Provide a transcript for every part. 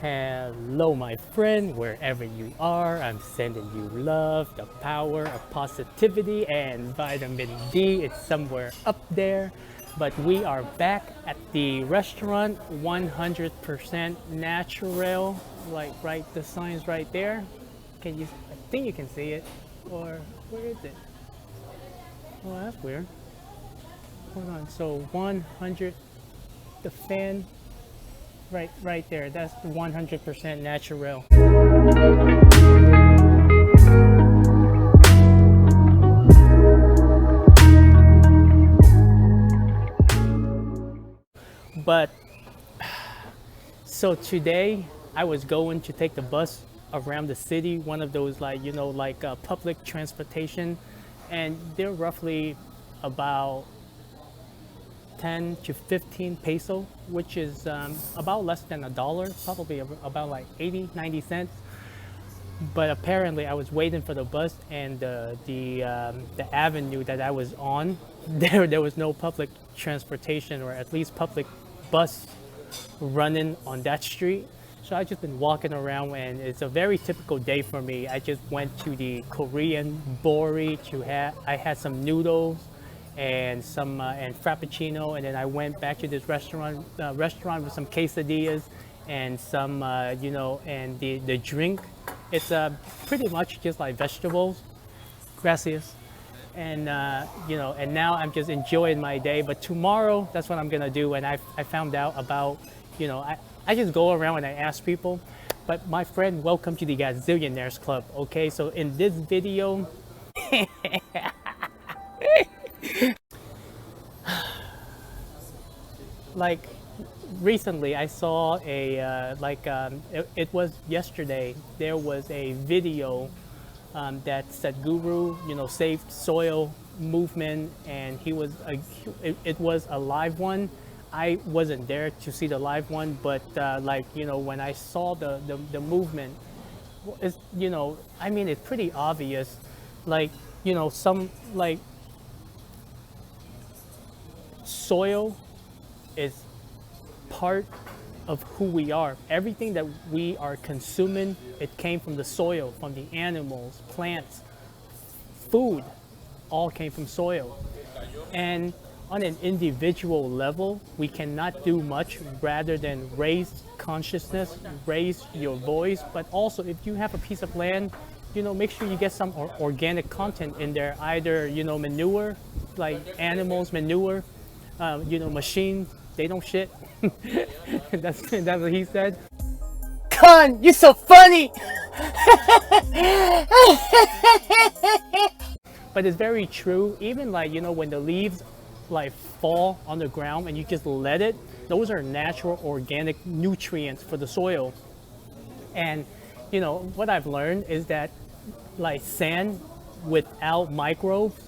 Hello, my friend, wherever you are. I'm sending you love, the power of positivity, and vitamin D. It's somewhere up there. But we are back at the restaurant, 100% natural. Like, right, the sign's right there. Can you? I think you can see it. Or where is it? Oh, that's weird. Hold on. So 100, the fan right there. That's the 100% natural. But so today I was going to take the bus around the city, one of those public transportation, and they're roughly about 10 to 15 peso, which is about less than $1, probably about like 80, 90 cents. But apparently I was waiting for the bus, and the avenue that I was on, there was no public transportation, or at least public bus running on that street. So I just been walking around, and it's a very typical day for me. I just went to the Korean Bori I had some noodles and some and frappuccino, and then I went back to this restaurant with some quesadillas and some and the drink. It's pretty much just like vegetables, gracias, and and now I'm just enjoying my day. But tomorrow, that's what I'm gonna do. And I found out about, I just go around and I ask people. But my friend, welcome to the Gazillionaires Club. Okay, so in this video, like recently I saw it was yesterday, there was a video that Sadhguru, saved soil movement, and it was a live one. I wasn't there to see the live one, but when I saw the movement, it's, I mean, it's pretty obvious, some soil is part of who we are. Everything that we are consuming, it came from the soil, from the animals, plants, food, all came from soil. And on an individual level, we cannot do much rather than raise consciousness, raise your voice. But also, if you have a piece of land, make sure you get some organic content in there, either, manure, like animals manure, machines, they don't shit. That's what he said. Con, you're so funny. But it's very true. Even when the leaves fall on the ground and you just let it, those are natural organic nutrients for the soil. And what I've learned is that sand without microbes,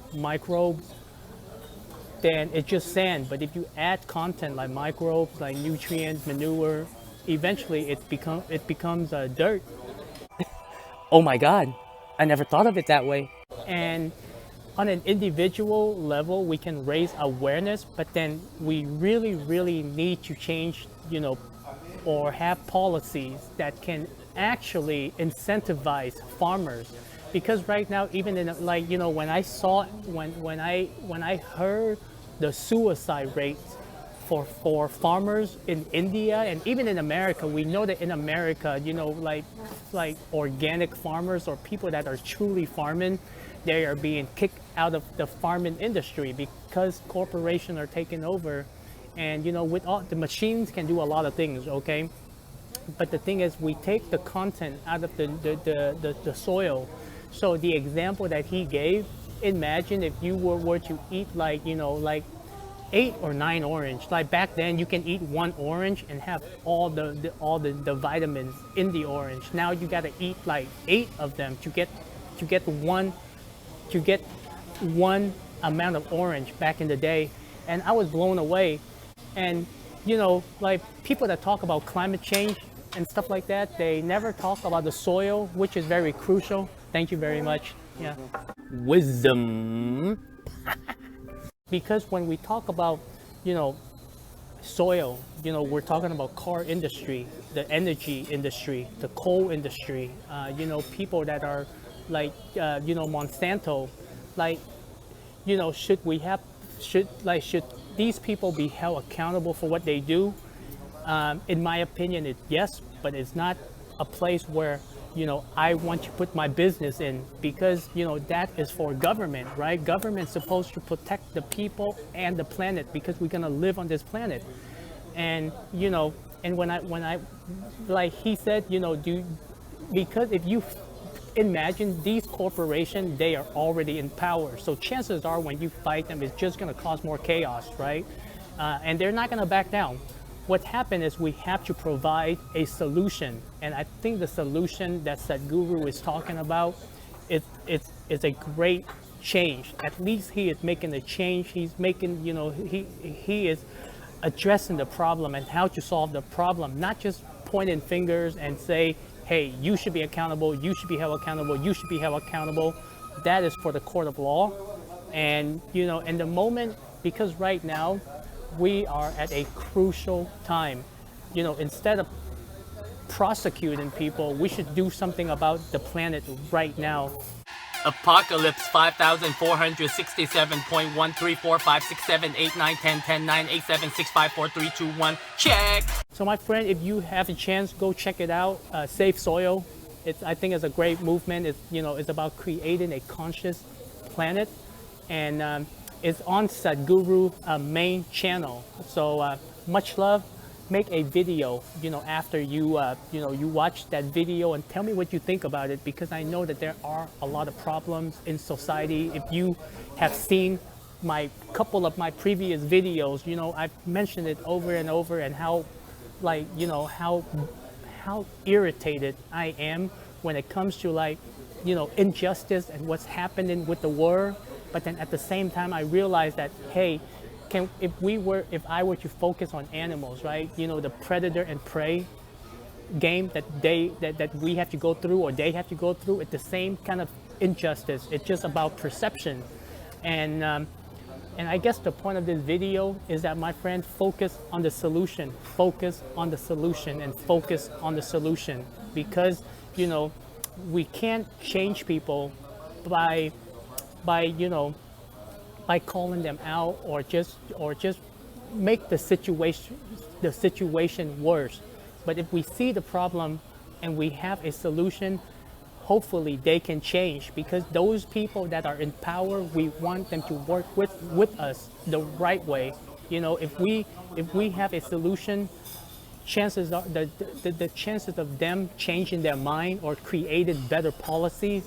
then it's just sand. But if you add content like microbes, like nutrients, manure, eventually it becomes dirt. Oh my God, I never thought of it that way. And on an individual level, we can raise awareness, but then we really, really need to change, or have policies that can actually incentivize farmers. Because right now, even in when I heard the suicide rates for farmers in India and even in America, we know that in America, like organic farmers or people that are truly farming, they are being kicked out of the farming industry because corporations are taking over. And with all the machines can do a lot of things, okay? But the thing is, we take the content out of the soil. So the example that he gave, imagine if you were to eat 8 or 9 orange. Like back then, you can eat 1 orange and have all the vitamins in the orange. Now you gotta eat 8 of them to get one amount of orange back in the day. And I was blown away. And people that talk about climate change and stuff like that, they never talk about the soil, which is very crucial. Thank you very much. Yeah. Wisdom. Because when we talk about, soil, we're talking about car industry, the energy industry, the coal industry, people that are like, Monsanto, like, should these people be held accountable for what they do? In my opinion, yes, but it's not a place where, I want to put my business in, because, that is for government, right? Government's supposed to protect the people and the planet, because we're gonna live on this planet. And, and when I, like he said, because if you imagine these corporations, they are already in power. So chances are when you fight them, it's just gonna cause more chaos, right? And they're not gonna back down. What happened is we have to provide a solution. And I think the solution that Sadhguru is talking about, it's a great change. At least he is making a change. He's making, he is addressing the problem and how to solve the problem, not just pointing fingers and say, hey, you should be accountable, you should be held accountable, you should be held accountable. That is for the court of law. And, in the moment, because right now, we are at a crucial time. Instead of prosecuting people, we should do something about the planet right now. Apocalypse 5467.134567891101098765432 check. So my friend, if you have a chance, go check it out. Save Soil. I think it's a great movement. It's about creating a conscious planet, and it's on Sadhguru main channel. So much love. Make a video, after you you watch that video, and tell me what you think about it, because I know that there are a lot of problems in society. If you have seen couple of my previous videos, I've mentioned it over and over, and how, like, how irritated I am when it comes to, like, injustice and what's happening with the world. But then at the same time, I realized that, hey, if I were to focus on animals, right? The predator and prey game that we have to go through, or they have to go through, it's the same kind of injustice. It's just about perception. And I guess the point of this video is that, my friend, focus on the solution, focus on the solution, and focus on the solution. Because, we can't change people by calling them out, or just make the situation worse. But if we see the problem and we have a solution, hopefully they can change, because those people that are in power, we want them to work with us the right way. If we have a solution, chances are the chances of them changing their mind or creating better policies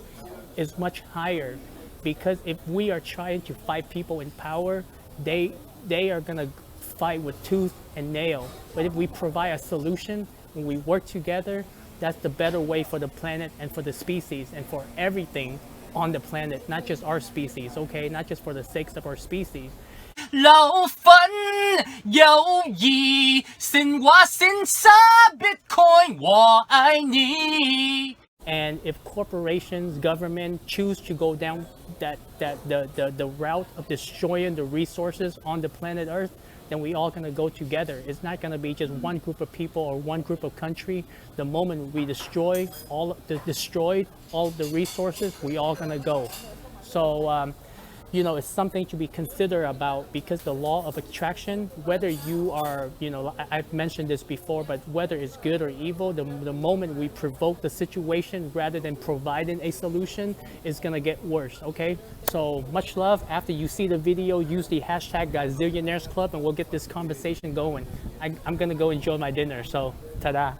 is much higher. Because if we are trying to fight people in power, they are going to fight with tooth and nail. But if we provide a solution, when we work together, that's the better way for the planet and for the species and for everything on the planet, not just our species, okay? Not just for the sake of our species. 老粉友谊，神话神杀 Bitcoin， 我爱你。 And if corporations, government choose to go down the route of destroying the resources on the planet Earth, then we all gonna go together. It's not gonna be just one group of people or one group of country. The moment we destroyed all the resources, we all gonna go. So it's something to be considered about, because the law of attraction, whether you are, I've mentioned this before, but whether it's good or evil, the moment we provoke the situation rather than providing a solution, is gonna get worse, okay? So much love. After you see the video, use the hashtag Gazillionaires Club, and we'll get this conversation going. I'm gonna go enjoy my dinner, so ta-da.